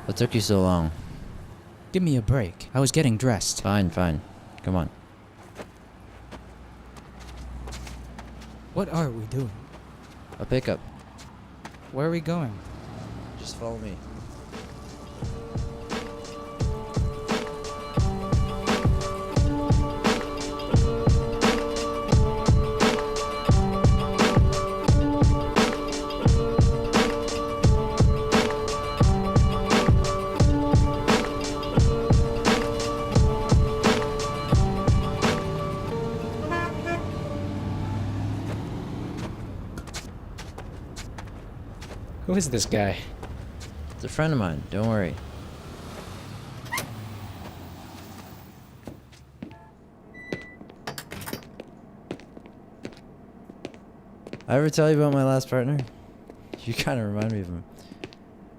What took you so long? Give me a break. I was getting dressed. Fine, fine. Come on. What are we doing? A pickup. Where are we going? Just follow me. Who is this guy? It's a friend of mine. Don't worry. I ever tell you about my last partner? You kind of remind me of him.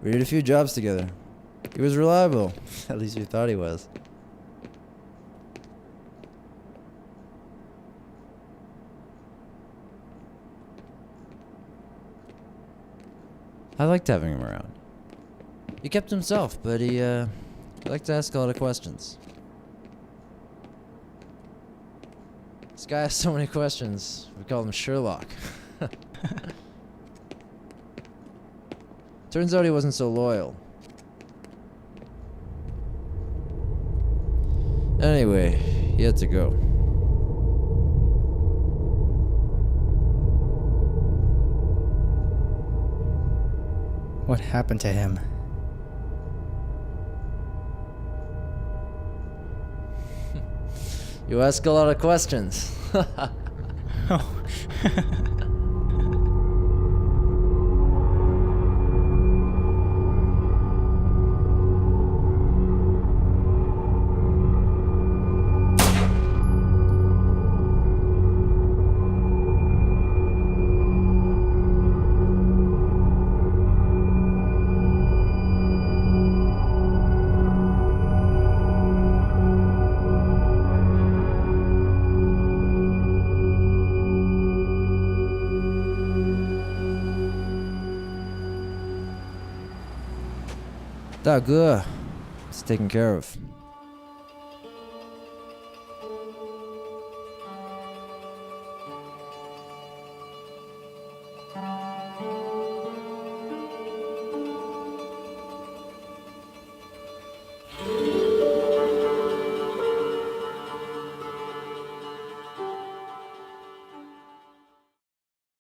We did a few jobs together. He was reliable. At least we thought he was. I liked having him around. He kept to himself, but he liked to ask a lot of questions. This guy has so many questions. We call him Sherlock. Turns out he wasn't so loyal. Anyway, he had to go. What happened to him? You ask a lot of questions. Oh. Good. It's taken care of.